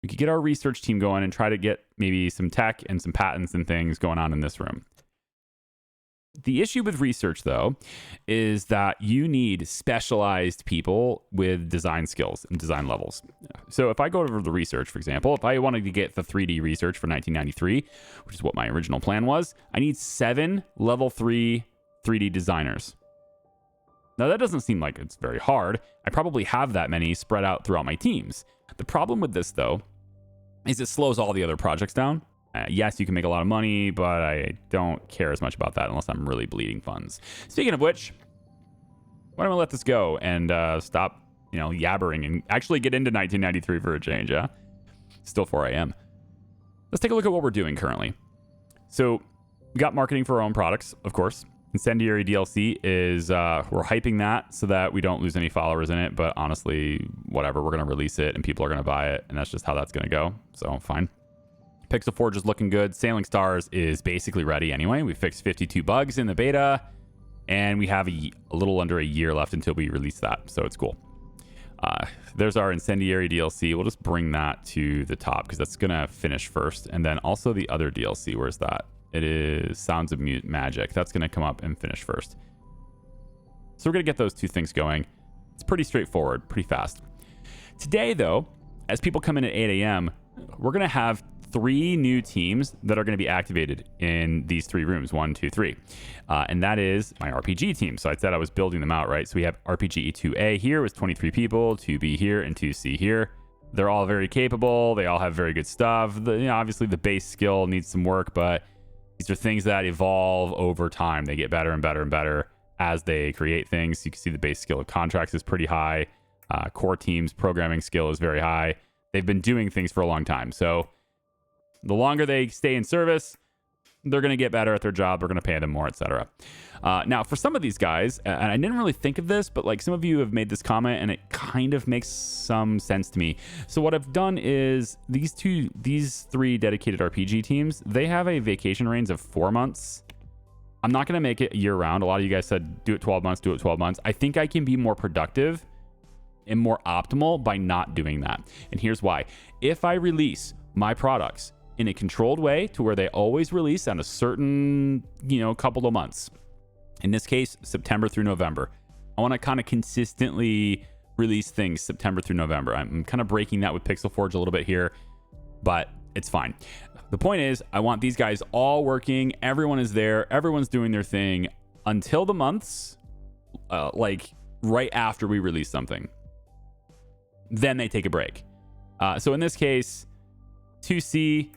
Speaker 1: We could get our research team going and try to get maybe some tech and some patents and things going on in this room. The issue with research, though, is that you need specialized people with design skills and design levels. So if I go over the research, for example, if I wanted to get the 3D research for 1993, which is what my original plan was, I need 7 level 3 3D designers. Now, that doesn't seem like it's very hard. I probably have that many spread out throughout my teams. The problem with this, though, is it slows all the other projects down. Yes, you can make a lot of money, but I don't care as much about that unless I'm really bleeding funds. Speaking of which, why don't we let this go and stop, yabbering and actually get into 1993 for a change, yeah? Still 4 a.m. Let's take a look at what we're doing currently. So we got marketing for our own products, of course. Incendiary DLC is, we're hyping that so that we don't lose any followers in it, but honestly, whatever, we're going to release it and people are going to buy it, and that's just how that's going to go, so fine. Pixel Forge is looking good. Sailing Stars is basically ready anyway. We fixed 52 bugs in the beta, and we have a little under a year left until we release that, so it's cool. There's our Incendiary DLC. We'll just bring that to the top because that's going to finish first, and then also the other DLC. Where's that? It is Sounds of Magic. That's going to come up and finish first. So we're going to get those two things going. It's pretty straightforward, pretty fast. Today, though, as people come in at 8 a.m., we're going to have 3 new teams that are going to be activated in these 3 rooms, 1, 2, 3. And that is my RPG team. So I said I was building them out, right? So we have RPG 2A here with 23 people, 2B here, and 2C here. They're all very capable. They all have very good stuff. Obviously, the base skill needs some work, but these are things that evolve over time. They get better and better and better as they create things. You can see the base skill of contracts is pretty high. Core teams programming skill is very high. They've been doing things for a long time. So the longer they stay in service, they're going to get better at their job. We're going to pay them more, etc. Now, for some of these guys, and I didn't really think of this, but like some of you have made this comment, and it kind of makes some sense to me. So what I've done is these 3 dedicated RPG teams, they have a vacation range of 4 months. I'm not going to make it year round. A lot of you guys said do it 12 months, do it 12 months. I think I can be more productive and more optimal by not doing that. And here's why. If I release my products in a controlled way to where they always release on a certain, couple of months. In this case, September through November. I want to kind of consistently release things September through November. I'm kind of breaking that with Pixel Forge a little bit here, but it's fine. The point is, I want these guys all working. Everyone is there. Everyone's doing their thing until the months, like right after we release something. Then they take a break. So in this case, 2C,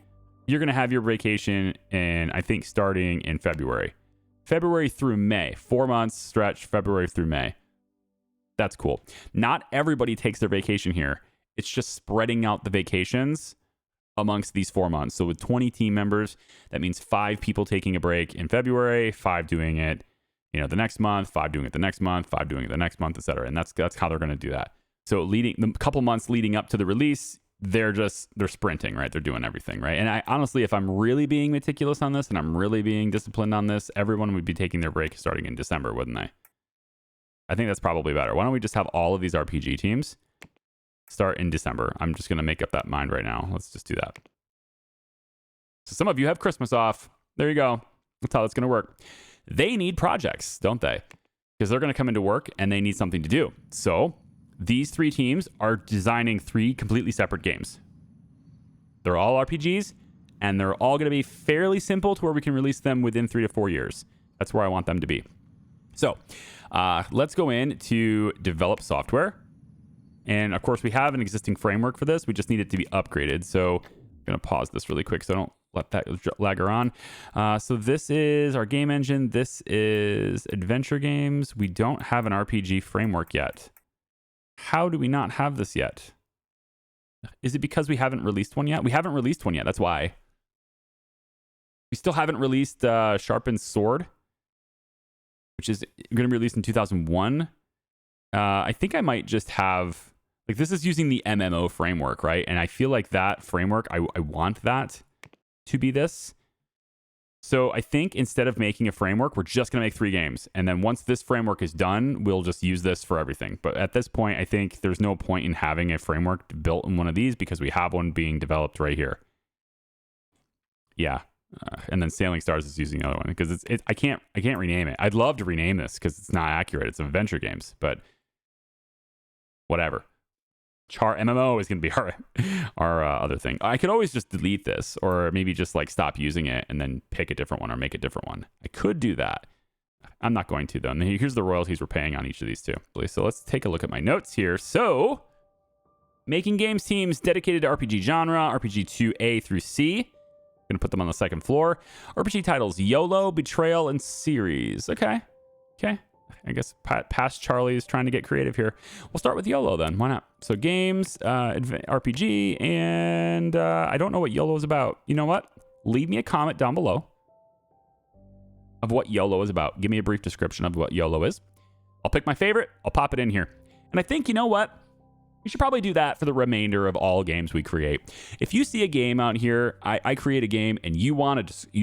Speaker 1: you're going to have your vacation in, I think, starting in February. February through May. 4 months stretch, February through May. That's cool. Not everybody takes their vacation here. It's just spreading out the vacations amongst these 4 months. So with 20 team members, that means 5 people taking a break in February, 5 doing it, the next month, 5 doing it the next month, 5 doing it the next month, etc. And that's how they're going to do that. So the couple months leading up to the release, they're sprinting, right? They're doing everything, right? And I honestly, if I'm really being meticulous on this and I'm really being disciplined on this, everyone would be taking their break starting in December, wouldn't they? I think that's probably better. Why don't we just have all of these RPG teams start in December? I'm just going to make up that mind right now. Let's just do that. So some of you have Christmas off. There you go. That's how that's going to work. They need projects, don't they? Because they're going to come into work and they need something to do. So these 3 teams are designing 3 completely separate games. They're all RPGs, and they're all going to be fairly simple to where we can release them within 3 to 4 years. That's where I want them to be. So let's go in to develop software. And of course, we have an existing framework for this. We just need it to be upgraded. So I'm going to pause this really quick so I don't let that lagger on. So this is our game engine. This is adventure games. We don't have an RPG framework yet. How do we not have this yet? Is it because we haven't released one yet? We haven't released one yet. That's why. We still haven't released Sharpened Sword, which is going to be released in 2001. I think I might just have... Like, this is using the MMO framework, right? And I feel like that framework, I want that to be this. So I think instead of making a framework, we're just going to make 3 games. And then once this framework is done, we'll just use this for everything. But at this point, I think there's no point in having a framework built in one of these because we have one being developed right here. Yeah. And then Sailing Stars is using the other one because I can't rename it. I'd love to rename this because it's not accurate. It's adventure games, but whatever. Char MMO is going to be our other thing. I could always just delete this or maybe just like stop using it and then pick a different one or make a different one. I could do that. I'm not going to though. And here's the royalties we're paying on each of these two. So let's take a look at my notes here. So making games teams dedicated to RPG genre, RPG 2A through C. Going to put them on the second floor. RPG titles, YOLO, Betrayal, and Series. Okay. I guess past Charlie is trying to get creative here. We'll start with YOLO then. Why not? So games, RPG, and I don't know what YOLO is about. You know what? Leave me a comment down below of what YOLO is about. Give me a brief description of what YOLO is. I'll pick my favorite. I'll pop it in here. And I think, you know what? We should probably do that for the remainder of all games we create. If you see a game out here, I create a game and you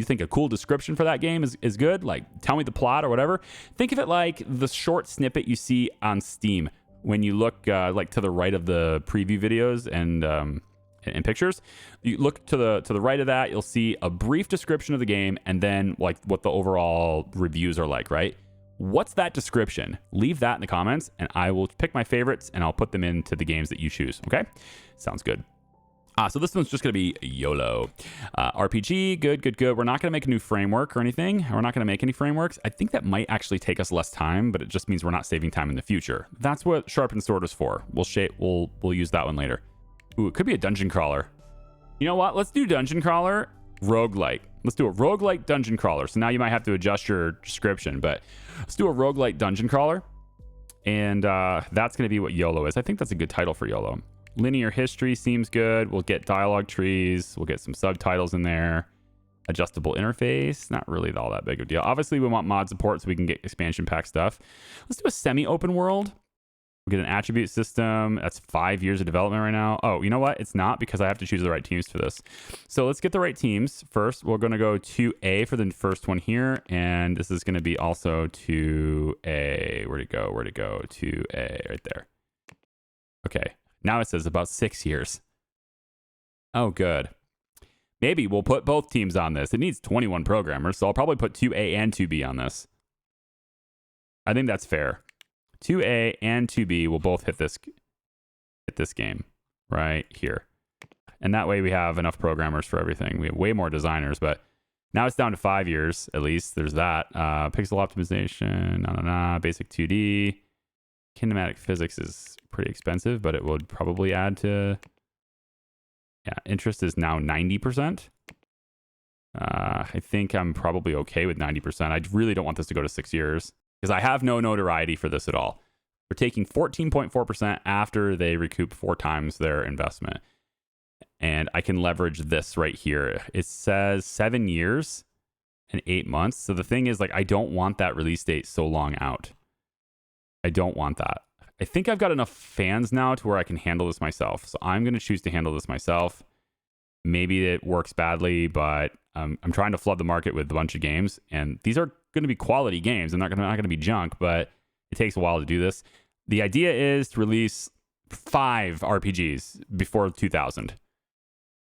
Speaker 1: think a cool description for that game is good, like tell me the plot or whatever, think of it like the short snippet you see on Steam when you look like to the right of the preview videos and pictures. You look to the right of that, you'll see a brief description of the game and then like what the overall reviews are like, right? What's that description? Leave that in the comments and I will pick my favorites and I'll put them into the games that you choose. Okay? Sounds good. So this one's just going to be YOLO. RPG, good. We're not going to make a new framework or anything. We're not going to make any frameworks. I think that might actually take us less time, but it just means we're not saving time in the future. That's what Sharpened Sword is for. We'll use that one later. Ooh, it could be a dungeon crawler. You know what? Let's do dungeon crawler roguelike. Let's do a roguelike dungeon crawler. So now you might have to adjust your description, but let's do a roguelike dungeon crawler. And that's going to be what YOLO is. I think that's a good title for YOLO. Linear history seems good. We'll get dialogue trees. We'll get some subtitles in there. Adjustable interface. Not really all that big of a deal. Obviously, we want mod support so we can get expansion pack stuff. Let's do a semi-open world. We'll get an attribute system. That's 5 years of development right now. Oh, you know what? It's not because I have to choose the right teams for this. So let's get the right teams first. We're going to go 2A for the first one here. And this is going to be also 2A. Where'd it go? 2A right there. Okay. Now it says about 6 years. Oh, good. Maybe we'll put both teams on this. It needs 21 programmers, so I'll probably put 2A and 2B on this. I think that's fair. 2A and 2B will both hit this game right here. And that way we have enough programmers for everything. We have way more designers, but now it's down to 5 years at least. There's that. Pixel optimization, basic 2D. Kinematic physics is pretty expensive, but it would probably add to... Yeah, interest is now 90%. I think I'm probably okay with 90%. I really don't want this to go to 6 years because I have no notoriety for this at all. We're taking 14.4% after they recoup 4 times their investment. And I can leverage this right here. It says 7 years and 8 months. So the thing is, like, I don't want that release date so long out. I don't want that. I think I've got enough fans now to where I can handle this myself. So I'm going to choose to handle this myself. Maybe it works badly, but I'm trying to flood the market with a bunch of games. And these are going to be quality games. They're not going to be junk, but it takes a while to do this. The idea is to release 5 RPGs before 2000.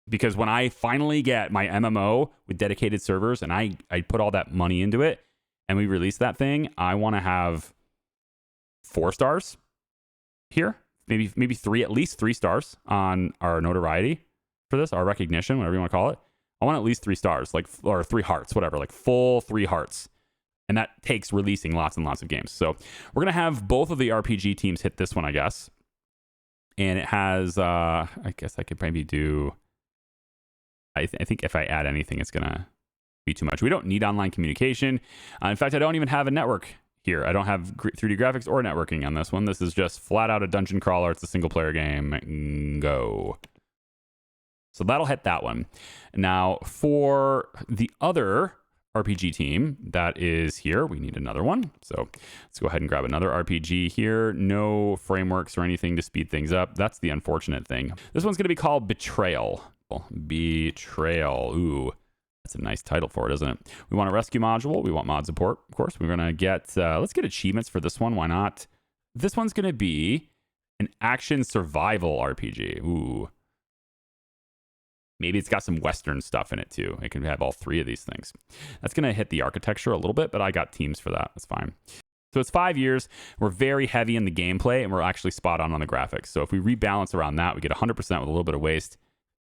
Speaker 1: Because when I finally get my MMO with dedicated servers and I put all that money into it and we release that thing, I want to have 4 stars here, maybe 3, at least 3 stars on our notoriety for this, our recognition, whatever you want to call it. I want at least 3 stars, like, or 3 hearts, whatever, like full 3 hearts. And that takes releasing lots and lots of games. So we're going to have both of the RPG teams hit this one, I guess. And it has, I guess I could maybe do, I think if I add anything, it's going to be too much. We don't need online communication. In fact, I don't even have a network here. I don't have 3D graphics or networking on this one. This is just flat out a dungeon crawler. It's a single player game. Go. So that'll hit that one. Now for the other RPG team that is here, we need another one. So let's go ahead and grab another RPG here. No frameworks or anything to speed things up. That's the unfortunate thing. This one's going to be called Betrayal. Betrayal. Ooh, that's a nice title for it, isn't it? We want a rescue module. We want mod support, of course. We're going to get, let's get achievements for this one. Why not? This one's going to be an action survival RPG. Ooh. Maybe it's got some Western stuff in it too. It can have all 3 of these things. That's going to hit the architecture a little bit, but I got teams for that. That's fine. So it's 5 years. We're very heavy in the gameplay, and we're actually spot on the graphics. So if we rebalance around that, we get 100% with a little bit of waste,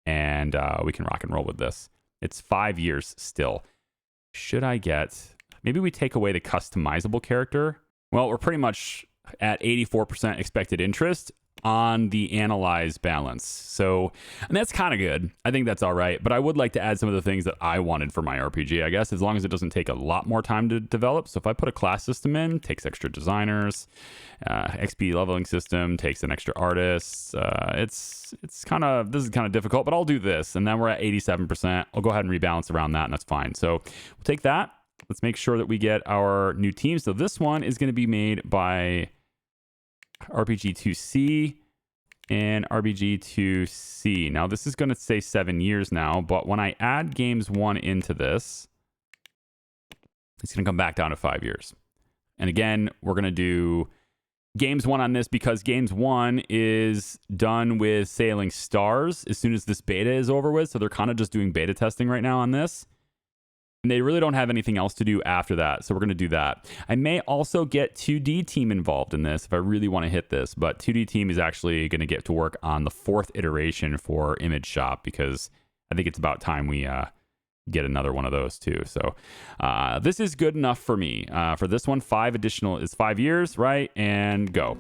Speaker 1: and we can rock and roll with this. It's 5 years still. Should I get... Maybe we take away the customizable character. Well, we're pretty much at 84% expected interest on the analyze balance. So, and that's kind of good. I think that's all right. But I would like to add some of the things that I wanted for my RPG, I guess, as long as it doesn't take a lot more time to develop. So if I put a class system in, takes extra designers, XP leveling system, takes an extra artist. It's kind of, this is kind of difficult, but I'll do this. And then we're at 87%. I'll go ahead and rebalance around that, and that's fine. So we'll take that. Let's make sure that we get our new team. So this one is going to be made by RPG2C and RBG2C. Now this is going to say 7 years now, but when I add games 1 into this, it's going to come back down to 5 years. And again, we're going to do games 1 on this because games 1 is done with sailing stars as soon as this beta is over with. So they're kind of just doing beta testing right now on this. And they really don't have anything else to do after that. So we're going to do that. I may also get 2D team involved in this if I really want to hit this. But 2D team is actually going to get to work on the 4th iteration for Image Shop because I think it's about time we get another one of those too. So this is good enough for me. For this one, 5 additional is 5 years, right? And go.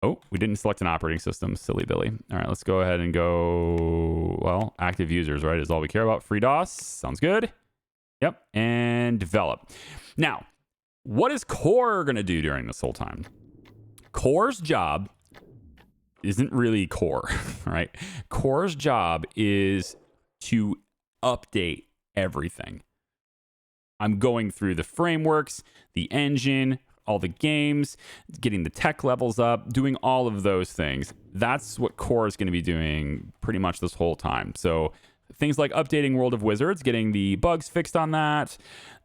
Speaker 1: Oh, we didn't select an operating system. Silly Billy. All right, let's go ahead and go, well, active users, right, is all we care about. Free DOS. Sounds good. Yep, and develop. Now, what is Core going to do during this whole time? Core's job isn't really Core, right? Core's job is to update everything. I'm going through the frameworks, the engine, all the games, getting the tech levels up, doing all of those things. That's what Core is going to be doing pretty much this whole time. So things like updating World of Wizards, getting the bugs fixed on that.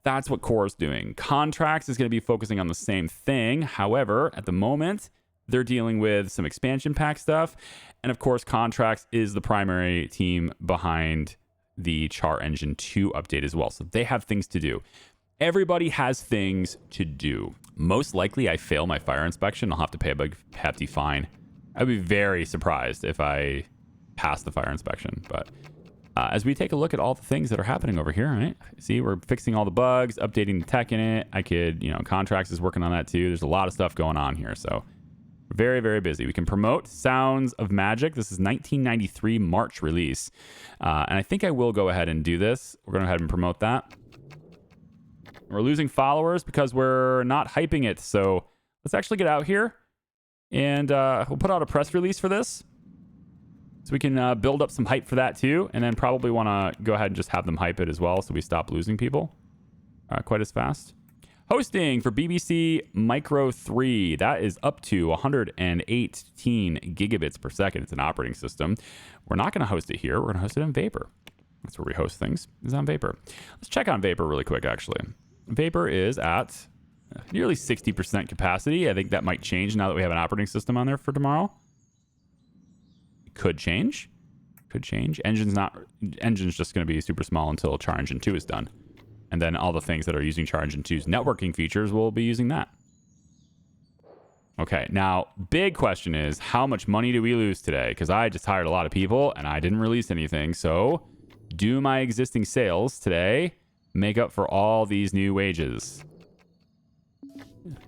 Speaker 1: That's what Core is doing. Contracts is going to be focusing on the same thing. However, at the moment, they're dealing with some expansion pack stuff. And of course, Contracts is the primary team behind the Char Engine 2 update as well. So they have things to do. Everybody has things to do. Most likely, I fail my fire inspection. I'll have to pay a big hefty fine. I'd be very surprised if I pass the fire inspection, but... as we take a look at all the things that are happening over here, right? See, we're fixing all the bugs, updating the tech in it. I could, Contracts is working on that too. There's a lot of stuff going on here. So we're very, very busy. We can promote Sounds of Magic. This is 1993 March release. And I think I will go ahead and do this. We're going to go ahead and promote that. We're losing followers because we're not hyping it. So let's actually get out here and we'll put out a press release for this. So we can build up some hype for that too, and then probably want to go ahead and just have them hype it as well so we stop losing people quite as fast. Hosting for BBC Micro 3. That is up to 118 gigabits per second. It's an operating system. We're not going to host it here. We're going to host it in Vapor. That's where we host things, is on Vapor. Let's check on Vapor really quick, actually. Vapor is at nearly 60% capacity. I think that might change now that we have an operating system on there for tomorrow. Could change. Engine's just going to be super small until Char Engine 2 is done. And then all the things that are using Char Engine 2's networking features will be using that. Okay, now, big question is, how much money do we lose today? Because I just hired a lot of people and I didn't release anything. So, do my existing sales today make up for all these new wages?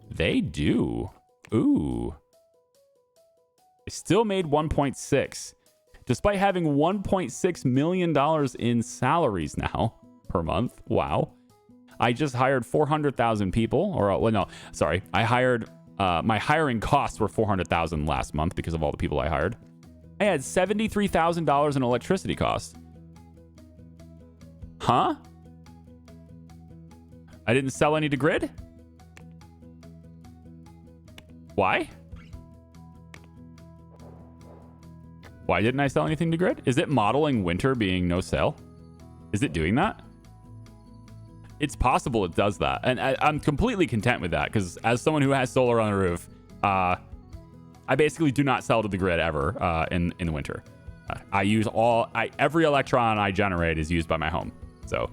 Speaker 1: They do. Ooh. They still made 1.6. Despite having $1.6 million in salaries now per month. Wow. I just hired 400,000 people. Or, well, no, sorry. I hired... my hiring costs were $400,000 last month because of all the people I hired. I had $73,000 in electricity costs. Huh? I didn't sell any to grid? Why? Why didn't I sell anything to grid? Is it modeling winter being no sale? Is it doing that? It's possible it does that. And I'm completely content with that because as someone who has solar on the roof, I basically do not sell to the grid ever in the winter. I use every electron I generate is used by my home. So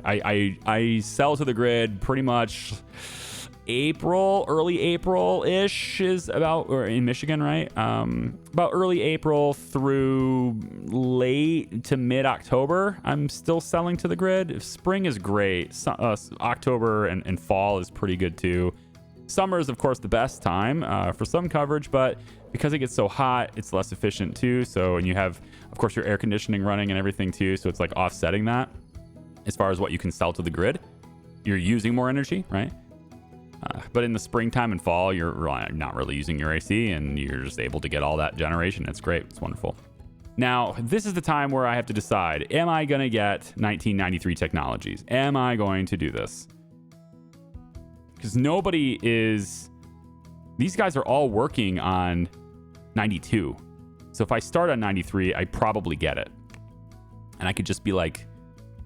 Speaker 1: I sell to the grid pretty much early April-ish is about, or in Michigan, right? About early April through late to mid-October, I'm still selling to the grid. Spring is great. October and fall is pretty good too. Summer is, of course, the best time for some coverage, but because it gets so hot, it's less efficient too. So, and you have, of course, your air conditioning running and everything too. So it's like offsetting that as far as what you can sell to the grid. You're using more energy, right? But in the springtime and fall, you're not really using your AC and you're just able to get all that generation. It's great. It's wonderful. Now, this is the time where I have to decide, am I going to get 1993 technologies? Am I going to do this? Because nobody is... These guys are all working on 92. So if I start on 93, I probably get it. And I could just be like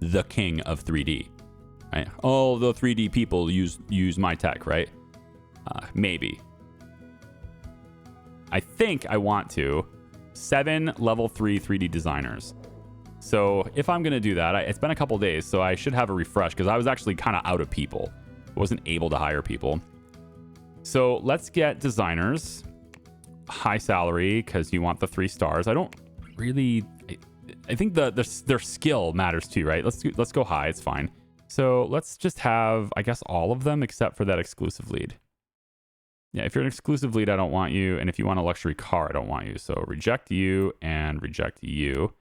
Speaker 1: the king of 3D. Right? All the 3D people use my tech, right? Maybe. I think I want to 7 level 3 3D designers. So if I'm going to do that, it's been a couple days, so I should have a refresh because I was actually kind of out of people. I wasn't able to hire people. So let's get designers. High salary because you want the 3 stars. I don't really... I think their skill matters too, right? Let's go high. It's fine. So let's just have, I guess, all of them except for that exclusive lead. Yeah, if you're an exclusive lead, I don't want you. And if you want a luxury car, I don't want you. So reject you and reject you.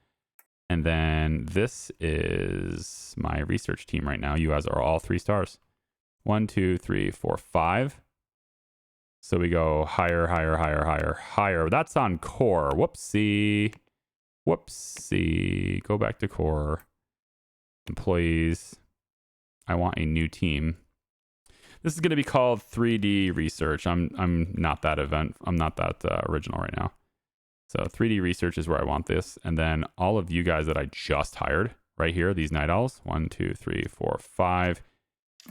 Speaker 1: And then this is my research team right now. You guys are all 3 stars. 1, 2, 3, 4, 5. So we go higher, higher, higher, higher, higher. That's on core. Whoopsie. Whoopsie. Go back to core. Employees. I want a new team. This is going to be called 3D research. I'm not that I'm not that original right now. So 3D research is where I want this. And then all of you guys that I just hired right here, these night owls, 1, 2, 3, 4, 5.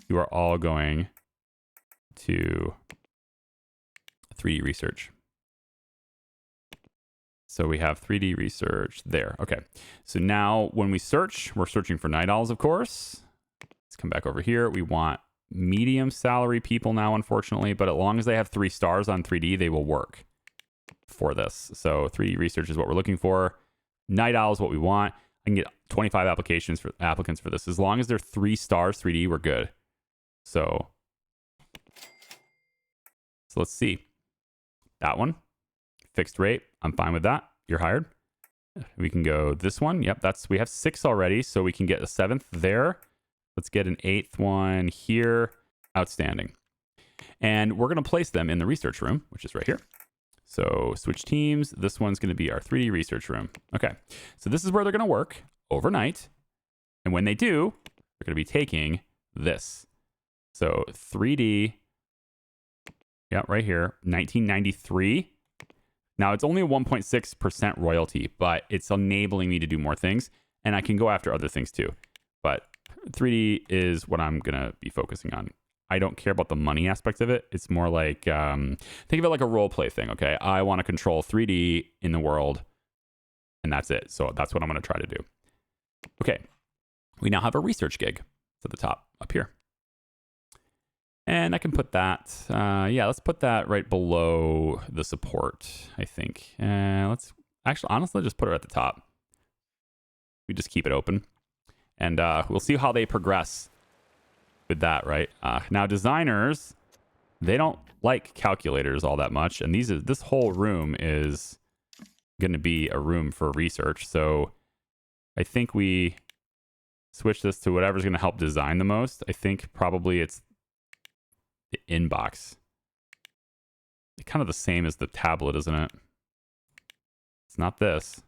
Speaker 1: You are all going to 3D research. So we have 3D research there. Okay. So now when we search, we're searching for night owls, of course. Let's come back over here. We want medium salary people now, unfortunately, but as long as they have 3 stars on 3D, they will work for this. So 3D research is what we're looking for. Night owl is what we want. I can get 25 applicants for this. As long as they're 3 stars 3D, we're good. So let's see. That one, fixed rate. I'm fine with that. You're hired. We can go this one. Yep, we have 6 already, so we can get a 7th there. Let's get an 8th one here. Outstanding. And we're going to place them in the research room, which is right here. So switch teams. This one's going to be our 3D research room. Okay. So this is where they're going to work overnight. And when they do, they're going to be taking this. So 3D. Yeah, right here. 1993. Now it's only a 1.6% royalty, but it's enabling me to do more things. And I can go after other things too. But 3D is what I'm going to be focusing on. I don't care about the money aspect of it. It's more like, think of it like a role play thing, okay? I want to control 3D in the world, and that's it. So that's what I'm going to try to do. Okay, we now have a research gig. It's at the top, up here. And I can put that, yeah, let's put that right below the support, I think. Let's actually, honestly, just put it at the top. We just keep it open. And we'll see how they progress with that, right? Now, designers, they don't like calculators all that much. And this whole room is going to be a room for research. So I think we switch this to whatever's going to help design the most. I think probably it's the inbox. It's kind of the same as the tablet, isn't it? It's not this.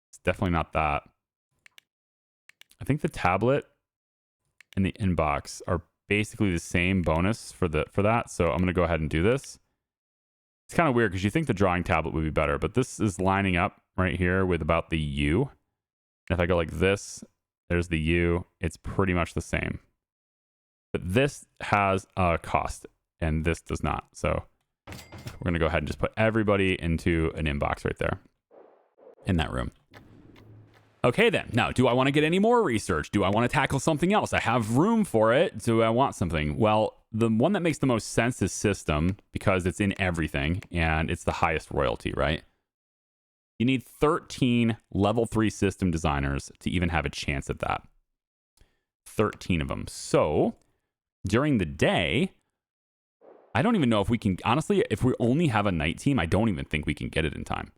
Speaker 1: It's definitely not that. I think the tablet and the inbox are basically the same bonus for that. So I'm going to go ahead and do this. It's kind of weird because you think the drawing tablet would be better, but this is lining up right here with about the U. And if I go like this, there's the U. It's pretty much the same. But this has a cost and this does not. So we're going to go ahead and just put everybody into an inbox right there in that room. Okay, then. Now, do I want to get any more research? Do I want to tackle something else? I have room for it. Do I want something? Well, the one that makes the most sense is system because it's in everything and it's the highest royalty, right? You need 13 level 3 system designers to even have a chance at that. 13 of them. So during the day, I don't even know if we can, honestly, if we only have a night team, I don't even think we can get it in time.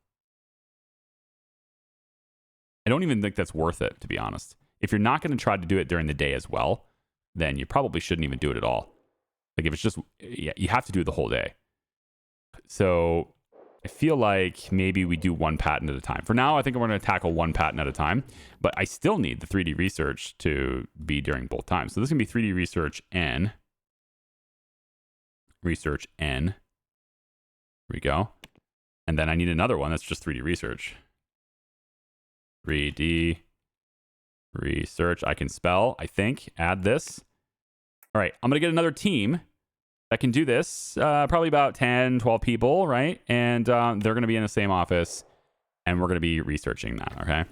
Speaker 1: I don't even think that's worth it, to be honest. If you're not going to try to do it during the day as well, then you probably shouldn't even do it at all. Like if it's just, yeah, you have to do it the whole day. So I feel like maybe we do one patent at a time. For now, I think we're going to tackle one patent at a time, but I still need the 3D research to be during both times. So this is going to be 3D research N. Research N. Here we go. And then I need another one that's just 3D research. 3D research. I can spell, I think. Add this. All right. I'm going to get another team that can do this. Probably about 10, 12 people, right? And they're going to be in the same office. And we're going to be researching that, okay?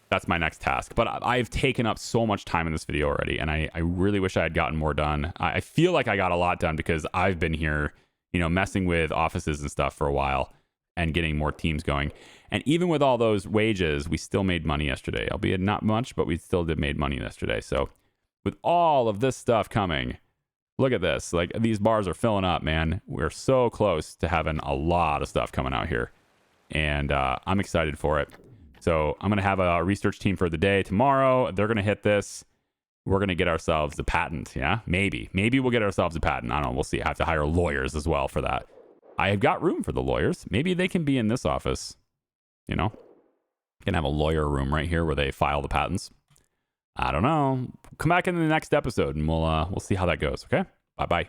Speaker 1: That's my next task. But I've taken up so much time in this video already. And I really wish I had gotten more done. I feel like I got a lot done because I've been here, you know, messing with offices and stuff for a while and getting more teams going. And even with all those wages, we still made money yesterday. Albeit not much, but we still made money yesterday. So with all of this stuff coming, look at this. Like these bars are filling up, man. We're so close to having a lot of stuff coming out here. And I'm excited for it. So I'm going to have a research team for the day tomorrow. They're going to hit this. We're going to get ourselves a patent. Yeah, maybe we'll get ourselves a patent. I don't know. We'll see. I have to hire lawyers as well for that. I have got room for the lawyers. Maybe they can be in this office. You know, can have a lawyer room right here where they file the patents. I don't know. Come back in the next episode and we'll see how that goes. Okay. Bye-bye.